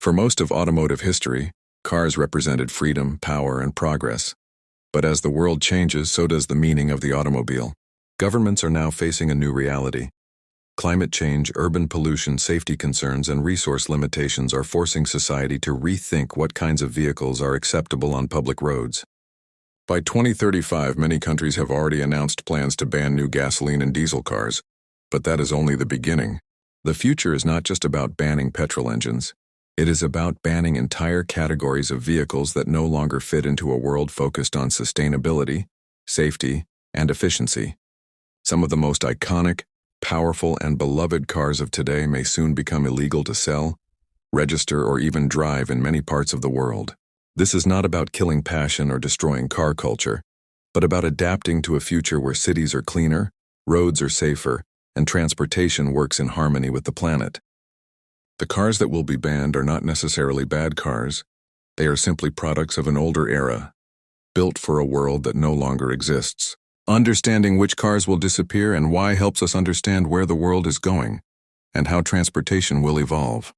For most of automotive history, cars represented freedom, power, and progress. But as the world changes, so does the meaning of the automobile. Governments are now facing a new reality. Climate change, urban pollution, safety concerns, and resource limitations are forcing society to rethink what kinds of vehicles are acceptable on public roads. By 2035, many countries have already announced plans to ban new gasoline and diesel cars, but that is only the beginning. The future is not just about banning petrol engines. It is about banning entire categories of vehicles that no longer fit into a world focused on sustainability, safety, and efficiency. Some of the most iconic, powerful, and beloved cars of today may soon become illegal to sell, register, or even drive in many parts of the world. This is not about killing passion or destroying car culture, but about adapting to a future where cities are cleaner, roads are safer, and transportation works in harmony with the planet. The cars that will be banned are not necessarily bad cars. They are simply products of an older era, built for a world that no longer exists. Understanding which cars will disappear and why helps us understand where the world is going and how transportation will evolve.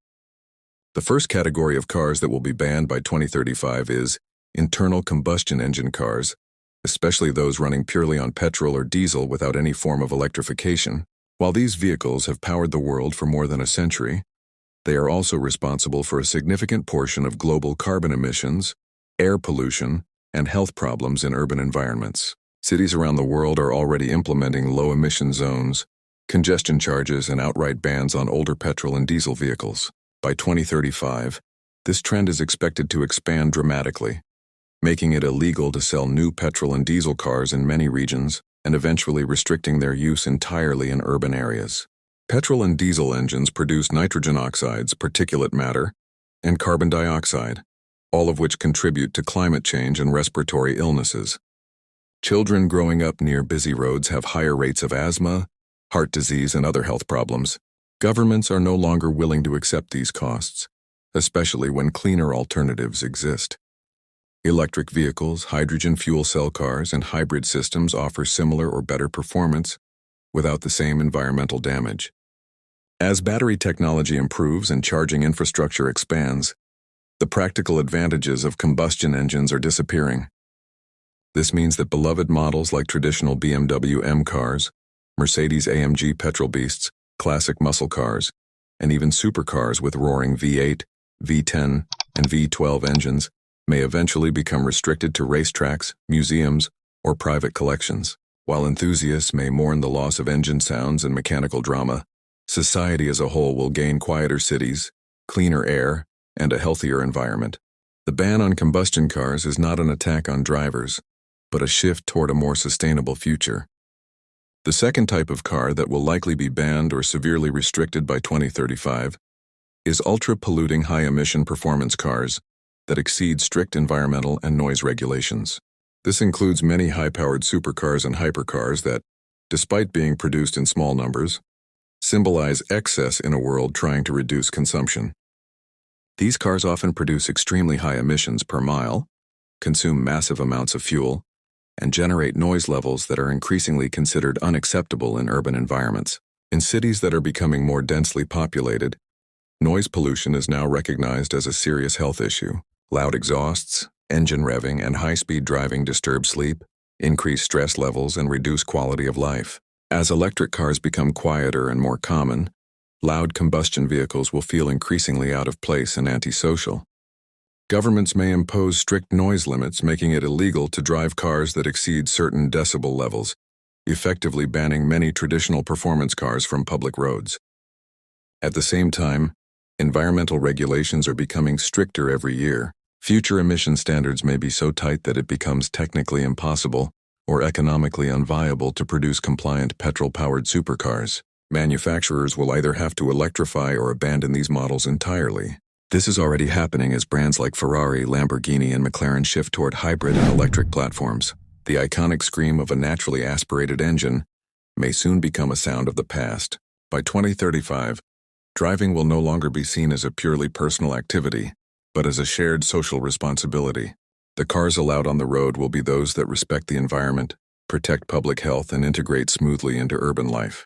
The first category of cars that will be banned by 2035 is internal combustion engine cars, especially those running purely on petrol or diesel without any form of electrification. While these vehicles have powered the world for more than a century, they are also responsible for a significant portion of global carbon emissions, air pollution, and health problems in urban environments. Cities around the world are already implementing low-emission zones, congestion charges, and outright bans on older petrol and diesel vehicles. By 2035, this trend is expected to expand dramatically, making it illegal to sell new petrol and diesel cars in many regions and eventually restricting their use entirely in urban areas. Petrol and diesel engines produce nitrogen oxides, particulate matter, and carbon dioxide, all of which contribute to climate change and respiratory illnesses. Children growing up near busy roads have higher rates of asthma, heart disease, and other health problems. Governments are no longer willing to accept these costs, especially when cleaner alternatives exist. Electric vehicles, hydrogen fuel cell cars, and hybrid systems offer similar or better performance without the same environmental damage. As battery technology improves and charging infrastructure expands, the practical advantages of combustion engines are disappearing. This means that beloved models like traditional BMW M cars, Mercedes-AMG petrol beasts, classic muscle cars, and even supercars with roaring V8, V10, and V12 engines may eventually become restricted to racetracks, museums, or private collections. While enthusiasts may mourn the loss of engine sounds and mechanical drama, society as a whole will gain quieter cities, cleaner air, and a healthier environment. The ban on combustion cars is not an attack on drivers, but a shift toward a more sustainable future. The second type of car that will likely be banned or severely restricted by 2035 is ultra-polluting high-emission performance cars that exceed strict environmental and noise regulations. This includes many high-powered supercars and hypercars that, despite being produced in small numbers, symbolize excess in a world trying to reduce consumption. These cars often produce extremely high emissions per mile, consume massive amounts of fuel, and generate noise levels that are increasingly considered unacceptable in urban environments. In cities that are becoming more densely populated, noise pollution is now recognized as a serious health issue. Loud exhausts, engine revving, and high-speed driving disturb sleep, increase stress levels, and reduce quality of life. As electric cars become quieter and more common, loud combustion vehicles will feel increasingly out of place and antisocial. Governments may impose strict noise limits, making it illegal to drive cars that exceed certain decibel levels, effectively banning many traditional performance cars from public roads. At the same time, environmental regulations are becoming stricter every year. Future emission standards may be so tight that it becomes technically impossible or economically unviable to produce compliant petrol-powered supercars. Manufacturers will either have to electrify or abandon these models entirely. This is already happening as brands like Ferrari, Lamborghini, and McLaren shift toward hybrid and electric platforms. The iconic scream of a naturally aspirated engine may soon become a sound of the past. By 2035, driving will no longer be seen as a purely personal activity, but as a shared social responsibility. The cars allowed on the road will be those that respect the environment, protect public health, and integrate smoothly into urban life.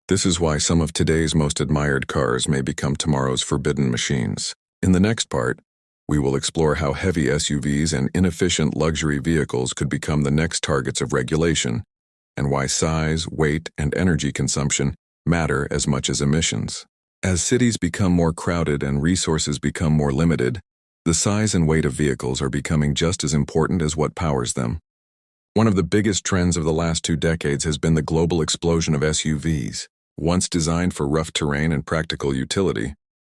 This is why some of today's most admired cars may become tomorrow's forbidden machines. In the next part, we will explore how heavy SUVs and inefficient luxury vehicles could become the next targets of regulation, and why size, weight, and energy consumption matter as much as emissions. As cities become more crowded and resources become more limited, the size and weight of vehicles are becoming just as important as what powers them. One of the biggest trends of the last 2 decades has been the global explosion of SUVs. Once designed for rough terrain and practical utility,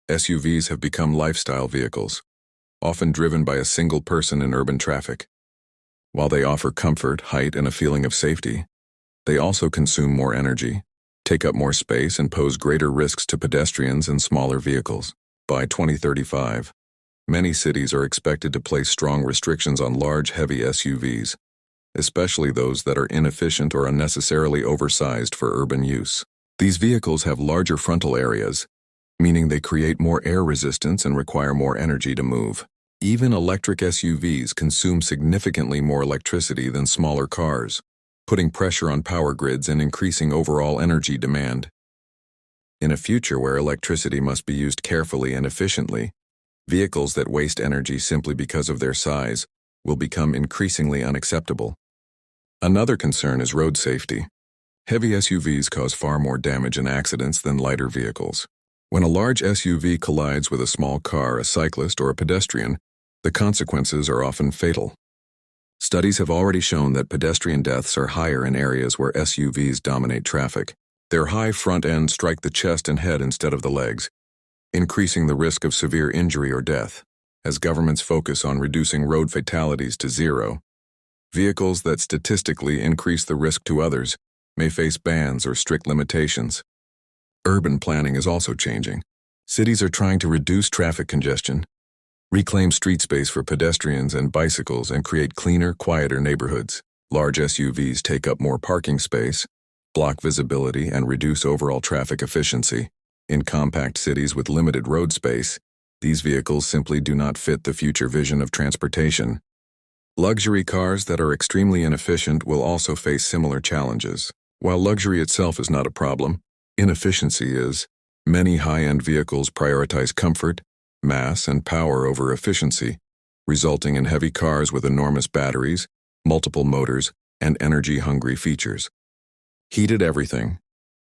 SUVs have become lifestyle vehicles, often driven by a single person in urban traffic. While they offer comfort, height, and a feeling of safety, they also consume more energy, take up more space, and pose greater risks to pedestrians and smaller vehicles. By 2035, many cities are expected to place strong restrictions on large, heavy SUVs, especially those that are inefficient or unnecessarily oversized for urban use. These vehicles have larger frontal areas, meaning they create more air resistance and require more energy to move. Even electric SUVs consume significantly more electricity than smaller cars, putting pressure on power grids and increasing overall energy demand. In a future where electricity must be used carefully and efficiently, vehicles that waste energy simply because of their size will become increasingly unacceptable. Another concern is road safety. Heavy SUVs cause far more damage and accidents than lighter vehicles. When a large SUV collides with a small car, a cyclist, or a pedestrian, the consequences are often fatal. Studies have already shown that pedestrian deaths are higher in areas where SUVs dominate traffic. Their high front ends strike the chest and head instead of the legs, increasing the risk of severe injury or death. As governments focus on reducing road fatalities to zero, vehicles that statistically increase the risk to others may face bans or strict limitations. Urban planning is also changing. Cities are trying to reduce traffic congestion, reclaim street space for pedestrians and bicycles, and create cleaner, quieter neighborhoods. Large SUVs take up more parking space, block visibility, and reduce overall traffic efficiency. In compact cities with limited road space, these vehicles simply do not fit the future vision of transportation. Luxury cars that are extremely inefficient will also face similar challenges. While luxury itself is not a problem, inefficiency is. Many high-end vehicles prioritize comfort, mass, and power over efficiency, resulting in heavy cars with enormous batteries, multiple motors, and energy-hungry features. Heated everything,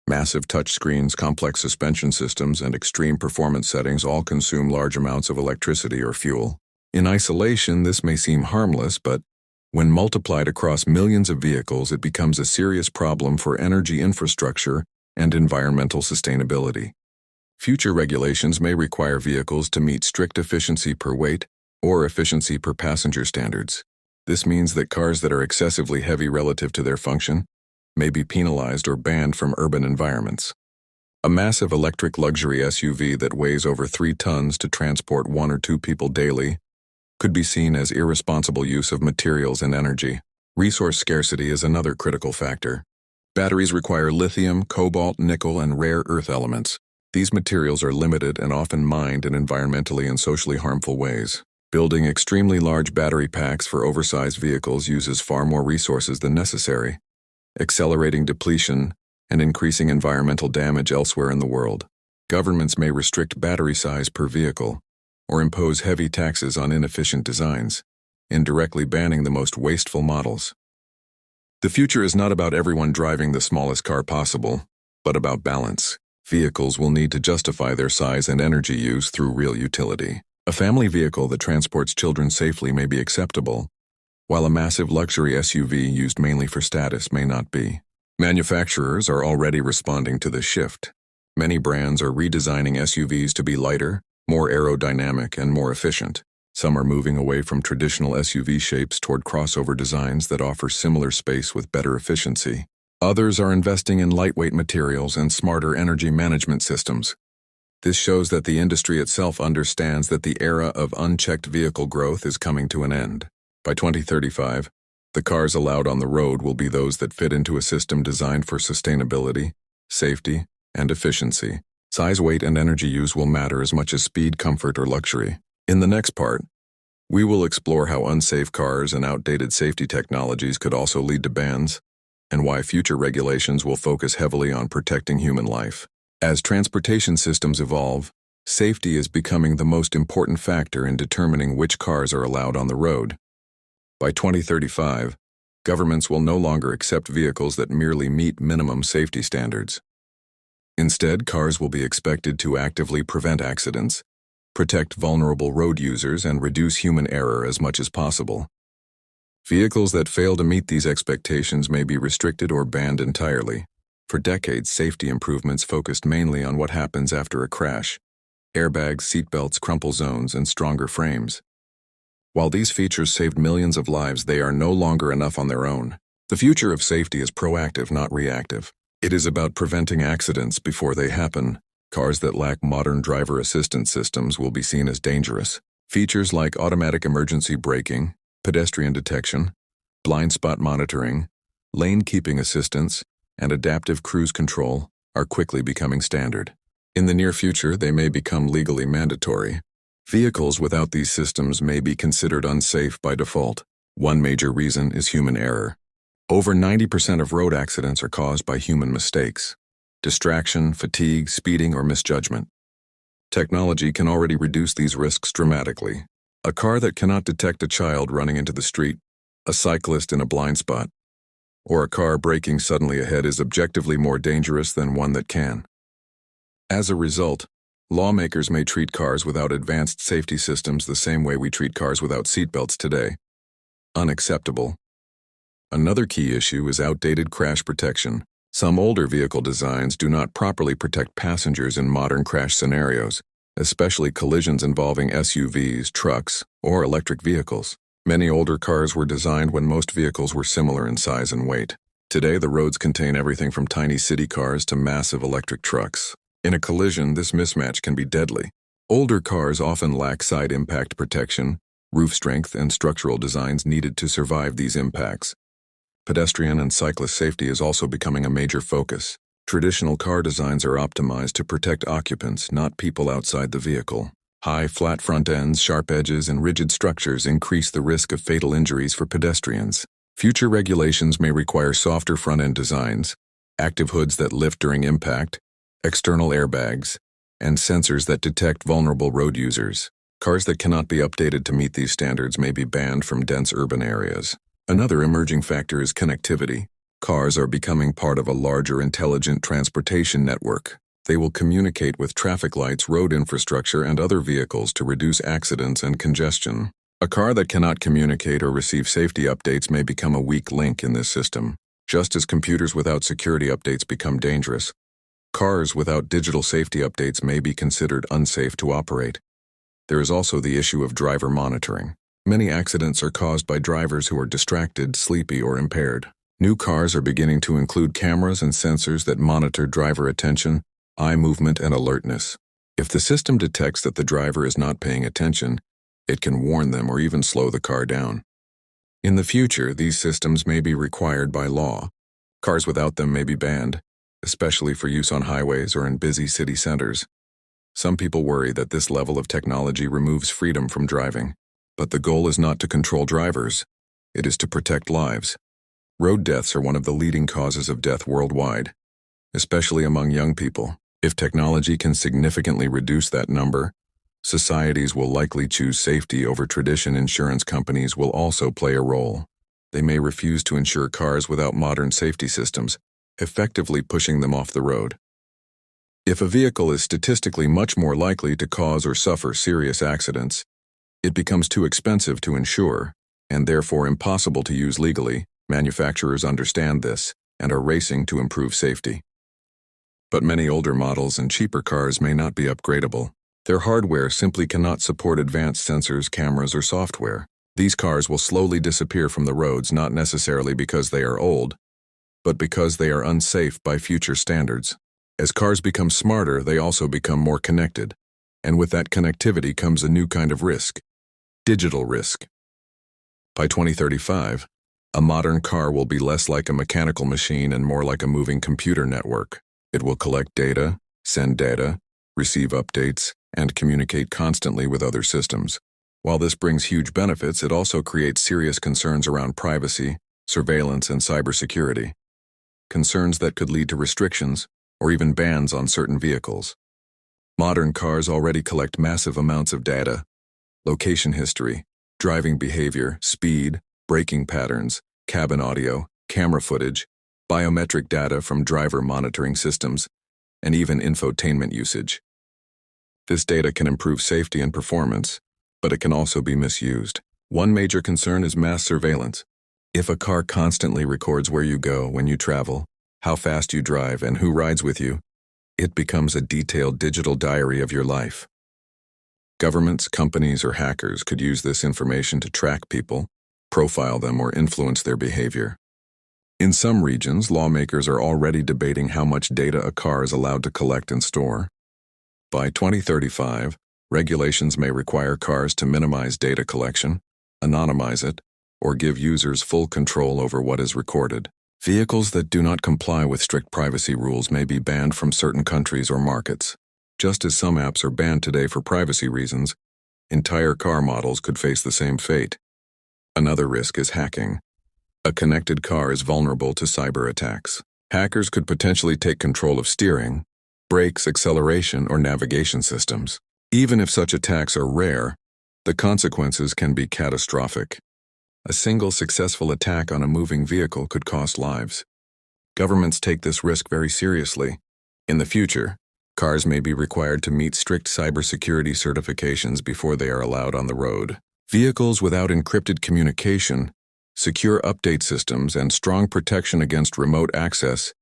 massive touchscreens, complex suspension systems, and extreme performance settings all consume large amounts of electricity or fuel. In isolation, this may seem harmless, but when multiplied across millions of vehicles, it becomes a serious problem for energy infrastructure and environmental sustainability. Future regulations may require vehicles to meet strict efficiency per weight or efficiency per passenger standards. This means that cars that are excessively heavy relative to their function may be penalized or banned from urban environments. A massive electric luxury SUV that weighs over 3 tons to transport 1 or 2 people daily could be seen as irresponsible use of materials and energy. Resource scarcity is another critical factor. Batteries require lithium, cobalt, nickel, and rare earth elements. These materials are limited and often mined in environmentally and socially harmful ways. Building extremely large battery packs for oversized vehicles uses far more resources than necessary, accelerating depletion and increasing environmental damage elsewhere in the world. Governments may restrict battery size per vehicle or impose heavy taxes on inefficient designs, indirectly banning the most wasteful models. The future is not about everyone driving the smallest car possible, but about balance. Vehicles will need to justify their size and energy use through real utility. A family vehicle that transports children safely may be acceptable, while a massive luxury SUV used mainly for status may not be. Manufacturers are already responding to this shift. Many brands are redesigning SUVs to be lighter, more aerodynamic, and more efficient. Some are moving away from traditional SUV shapes toward crossover designs that offer similar space with better efficiency. Others are investing in lightweight materials and smarter energy management systems. This shows that the industry itself understands that the era of unchecked vehicle growth is coming to an end. By 2035, the cars allowed on the road will be those that fit into a system designed for sustainability, safety, and efficiency. Size, weight, and energy use will matter as much as speed, comfort, or luxury. In the next part, we will explore how unsafe cars and outdated safety technologies could also lead to bans, and why future regulations will focus heavily on protecting human life. As transportation systems evolve, Safety is becoming the most important factor in determining which cars are allowed on the road. By 2035, governments will no longer accept vehicles that merely meet minimum safety standards. Instead, cars will be expected to actively prevent accidents, protect vulnerable road users, and reduce human error as much as possible. Vehicles that fail to meet these expectations may be restricted or banned entirely. For decades, safety improvements focused mainly on what happens after a crash: airbags, seatbelts, crumple zones, and stronger frames. While these features saved millions of lives, they are no longer enough on their own. The future of safety is proactive, not reactive. It is about preventing accidents before they happen. Cars that lack modern driver assistance systems will be seen as dangerous. Features like automatic emergency braking, pedestrian detection, blind spot monitoring, lane keeping assistance, and adaptive cruise control are quickly becoming standard. In the near future, they may become legally mandatory. Vehicles without these systems may be considered unsafe by default. One major reason is human error. Over 90% of road accidents are caused by human mistakes: distraction, fatigue, speeding, or misjudgment. Technology can already reduce these risks dramatically. A car that cannot detect a child running into the street, a cyclist in a blind spot, or a car braking suddenly ahead is objectively more dangerous than one that can. As a result, lawmakers may treat cars without advanced safety systems the same way we treat cars without seatbelts today. Unacceptable. Another key issue is outdated crash protection. Some older vehicle designs do not properly protect passengers in modern crash scenarios, especially collisions involving SUVs, trucks, or electric vehicles. Many older cars were designed when most vehicles were similar in size and weight. Today, the roads contain everything from tiny city cars to massive electric trucks. In a collision, this mismatch can be deadly. Older cars often lack side impact protection, roof strength, and structural designs needed to survive these impacts. Pedestrian and cyclist safety is also becoming a major focus. Traditional car designs are optimized to protect occupants, not people outside the vehicle. High, flat front ends, sharp edges, and rigid structures increase the risk of fatal injuries for pedestrians. Future regulations may require softer front-end designs, active hoods that lift during impact, external airbags, and sensors that detect vulnerable road users. Cars that cannot be updated to meet these standards may be banned from dense urban areas. Another emerging factor is connectivity. Cars are becoming part of a larger intelligent transportation network. They will communicate with traffic lights, road infrastructure, and other vehicles to reduce accidents and congestion. A car that cannot communicate or receive safety updates may become a weak link in this system. Just as computers without security updates become dangerous, cars without digital safety updates may be considered unsafe to operate. There is also the issue of driver monitoring. Many accidents are caused by drivers who are distracted, sleepy, or impaired. New cars are beginning to include cameras and sensors that monitor driver attention, eye movement, and alertness. If the system detects that the driver is not paying attention, it can warn them or even slow the car down. In the future, these systems may be required by law. Cars without them may be banned, especially for use on highways or in busy city centers. Some people worry that this level of technology removes freedom from driving. But the goal is not to control drivers. It is to protect lives. Road deaths are one of the leading causes of death worldwide, especially among young people. If technology can significantly reduce that number, societies will likely choose safety over tradition. Insurance companies will also play a role. They may refuse to insure cars without modern safety systems, effectively pushing them off the road. If a vehicle is statistically much more likely to cause or suffer serious accidents, it becomes too expensive to insure, and therefore impossible to use legally. Manufacturers understand this and are racing to improve safety. But many older models and cheaper cars may not be upgradable. Their hardware simply cannot support advanced sensors, cameras, or software. These cars will slowly disappear from the roads, not necessarily because they are old, but because they are unsafe by future standards. As cars become smarter, they also become more connected. And with that connectivity comes a new kind of risk: digital risk. By 2035, a modern car will be less like a mechanical machine and more like a moving computer network. It will collect data, send data, receive updates, and communicate constantly with other systems. While this brings huge benefits, it also creates serious concerns around privacy, surveillance, and cybersecurity. Concerns that could lead to restrictions or even bans on certain vehicles. Modern cars already collect massive amounts of data: location history, driving behavior, speed, braking patterns, cabin audio, camera footage, biometric data from driver monitoring systems, and even infotainment usage. This data can improve safety and performance, but it can also be misused. One major concern is mass surveillance. If a car constantly records where you go when you travel, how fast you drive, and who rides with you, it becomes a detailed digital diary of your life. Governments, companies, or hackers could use this information to track people, profile them, or influence their behavior. In some regions, lawmakers are already debating how much data a car is allowed to collect and store. By 2035, regulations may require cars to minimize data collection, anonymize it, or give users full control over what is recorded. Vehicles that do not comply with strict privacy rules may be banned from certain countries or markets. Just as some apps are banned today for privacy reasons, entire car models could face the same fate. Another risk is hacking. A connected car is vulnerable to cyber attacks. Hackers could potentially take control of steering, brakes, acceleration, or navigation systems. Even if such attacks are rare, the consequences can be catastrophic. A single successful attack on a moving vehicle could cost lives. Governments take this risk very seriously. In the future, cars may be required to meet strict cybersecurity certifications before they are allowed on the road. Vehicles without encrypted communication, secure update systems, and strong protection against remote access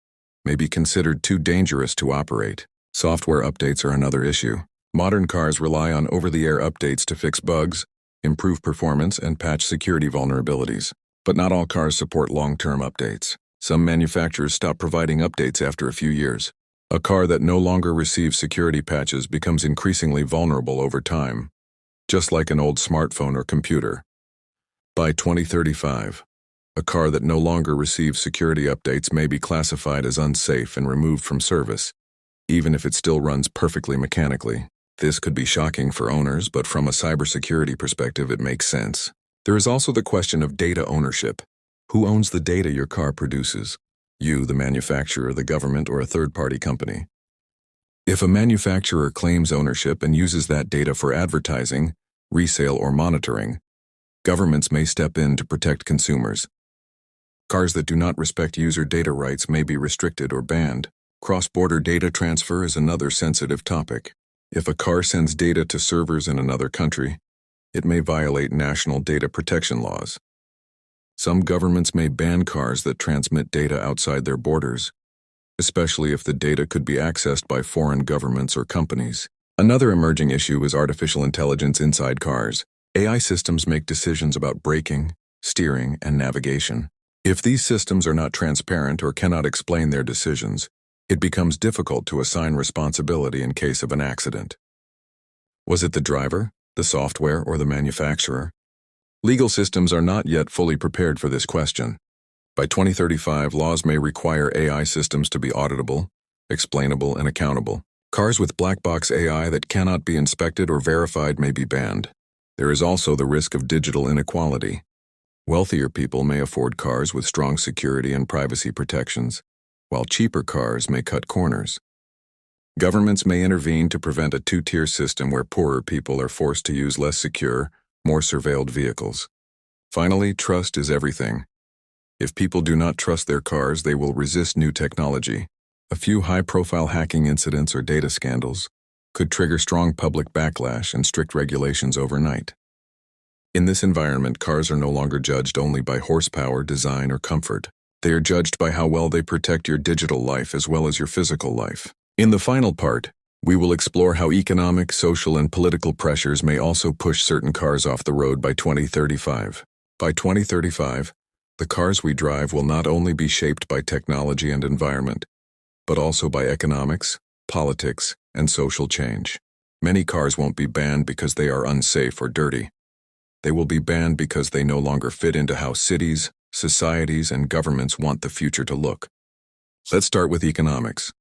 may be considered too dangerous to operate. Software updates are another issue. Modern cars rely on over-the-air updates to fix bugs, improve performance, and patch security vulnerabilities. But not all cars support long-term updates. Some manufacturers stop providing updates after a few years. A car that no longer receives security patches becomes increasingly vulnerable over time, just like an old smartphone or computer. By 2035, a car that no longer receives security updates may be classified as unsafe and removed from service, even if it still runs perfectly mechanically. This could be shocking for owners, but from a cybersecurity perspective, it makes sense. There is also the question of data ownership. Who owns the data your car produces? You, the manufacturer, the government, or a third-party company? If a manufacturer claims ownership and uses that data for advertising, resale, or monitoring, governments may step in to protect consumers. Cars that do not respect user data rights may be restricted or banned. Cross-border data transfer is another sensitive topic. If a car sends data to servers in another country, it may violate national data protection laws. Some governments may ban cars that transmit data outside their borders, especially if the data could be accessed by foreign governments or companies. Another emerging issue is artificial intelligence inside cars. AI systems make decisions about braking, steering, and navigation. If these systems are not transparent or cannot explain their decisions, it becomes difficult to assign responsibility in case of an accident. Was it the driver, the software, or the manufacturer? Legal systems are not yet fully prepared for this question. By 2035, laws may require AI systems to be auditable, explainable, and accountable. Cars with black box AI that cannot be inspected or verified may be banned. There is also the risk of digital inequality. Wealthier people may afford cars with strong security and privacy protections, while cheaper cars may cut corners. Governments may intervene to prevent a two-tier system where poorer people are forced to use less secure, more surveilled vehicles. Finally, trust is everything. If people do not trust their cars, they will resist new technology. A few high-profile hacking incidents or data scandals could trigger strong public backlash and strict regulations overnight. In this environment, cars are no longer judged only by horsepower, design, or comfort. They are judged by how well they protect your digital life as well as your physical life. In the final part, we will explore how economic, social, and political pressures may also push certain cars off the road by 2035. By 2035, the cars we drive will not only be shaped by technology and environment, but also by economics, politics, and social change. Many cars won't be banned because they are unsafe or dirty. They will be banned because they no longer fit into how cities, societies, and governments want the future to look. Let's start with economics.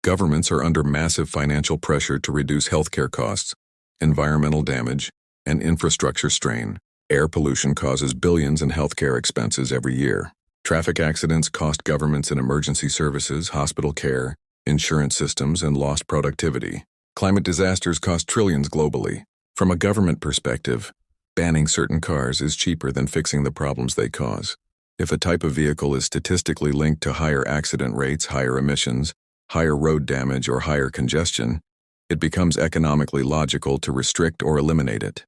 Governments are under massive financial pressure to reduce healthcare costs, environmental damage, and infrastructure strain. Air pollution causes billions in healthcare expenses every year. Traffic accidents cost governments in emergency services, hospital care, insurance systems, and lost productivity. Climate disasters cost trillions globally. From a government perspective, banning certain cars is cheaper than fixing the problems they cause. If a type of vehicle is statistically linked to higher accident rates, higher emissions, higher road damage, or higher congestion, it becomes economically logical to restrict or eliminate it.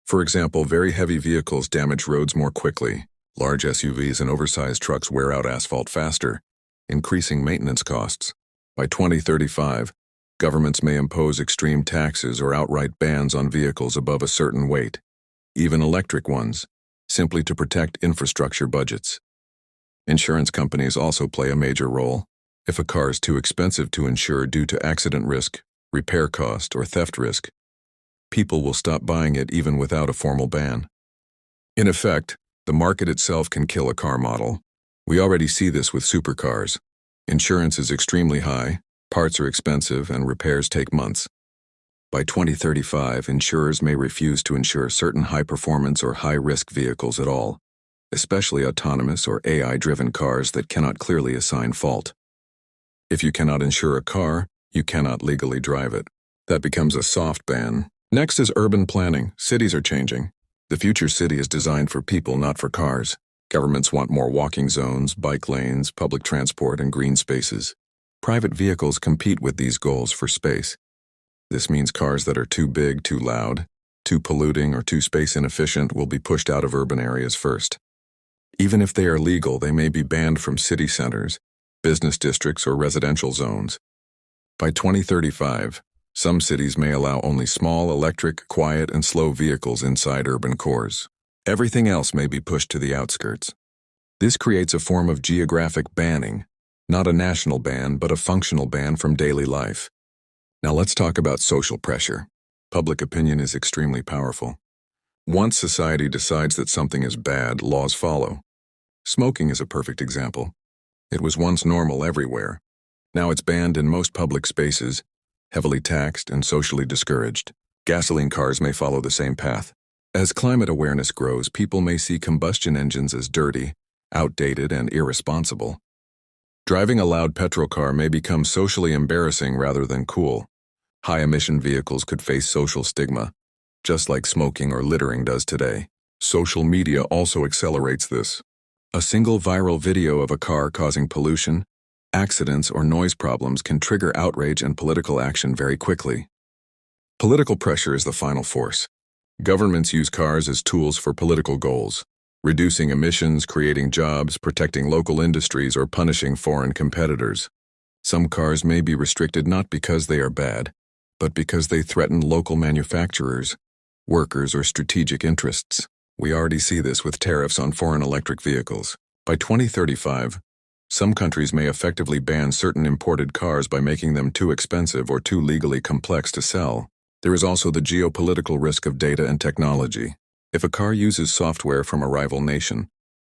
For example, very heavy vehicles damage roads more quickly. Large SUVs and oversized trucks wear out asphalt faster, increasing maintenance costs. By 2035, governments may impose extreme taxes or outright bans on vehicles above a certain weight, even electric ones, simply to protect infrastructure budgets. Insurance companies also play a major role. If a car is too expensive to insure due to accident risk, repair cost, or theft risk, people will stop buying it even without a formal ban. In effect, the market itself can kill a car model. We already see this with supercars. Insurance is extremely high, parts are expensive, and repairs take months. By 2035, insurers may refuse to insure certain high-performance or high-risk vehicles at all, especially autonomous or AI-driven cars that cannot clearly assign fault. If you cannot insure a car, you cannot legally drive it. That becomes a soft ban. Next is urban planning. Cities are changing. The future city is designed for people, not for cars. Governments want more walking zones, bike lanes, public transport, and green spaces. Private vehicles compete with these goals for space. This means cars that are too big, too loud, too polluting, or too space inefficient will be pushed out of urban areas first. Even if they are legal, they may be banned from city centers, business districts, or residential zones. By 2035, some cities may allow only small, electric, quiet, and slow vehicles inside urban cores. Everything else may be pushed to the outskirts. This creates a form of geographic banning, not a national ban, but a functional ban from daily life. Now let's talk about social pressure. Public opinion is extremely powerful. Once society decides that something is bad, laws follow. Smoking is a perfect example. It was once normal everywhere. Now it's banned in most public spaces, heavily taxed and socially discouraged. Gasoline cars may follow the same path. As climate awareness grows, people may see combustion engines as dirty, outdated, and irresponsible. Driving a loud petrol car may become socially embarrassing rather than cool. High-emission vehicles could face social stigma, just like smoking or littering does today. Social media also accelerates this. A single viral video of a car causing pollution, accidents, or noise problems can trigger outrage and political action very quickly. Political pressure is the final force. Governments use cars as tools for political goals, reducing emissions, creating jobs, protecting local industries, or punishing foreign competitors. Some cars may be restricted not because they are bad, but because they threaten local manufacturers, workers, or strategic interests. We already see this with tariffs on foreign electric vehicles. By 2035, some countries may effectively ban certain imported cars by making them too expensive or too legally complex to sell. There is also the geopolitical risk of data and technology. If a car uses software from a rival nation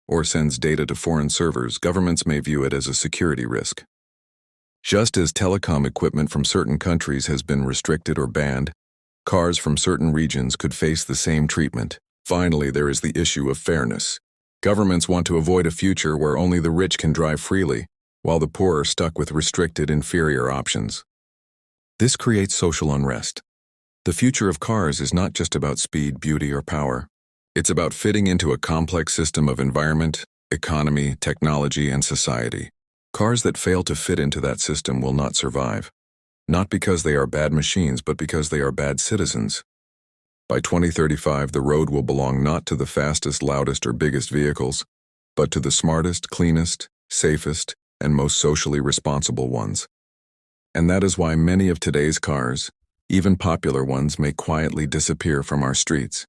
or sends data to foreign servers, governments may view it as a security risk. Just as telecom equipment from certain countries has been restricted or banned, cars from certain regions could face the same treatment. Finally, there is the issue of fairness. Governments want to avoid a future where only the rich can drive freely, while the poor are stuck with restricted, inferior options. This creates social unrest. The future of cars is not just about speed, beauty, or power. It's about fitting into a complex system of environment, economy, technology, and society. Cars that fail to fit into that system will not survive. Not because they are bad machines, but because they are bad citizens. By 2035, the road will belong not to the fastest, loudest, or biggest vehicles, but to the smartest, cleanest, safest, and most socially responsible ones. And that is why many of today's cars, even popular ones, may quietly disappear from our streets.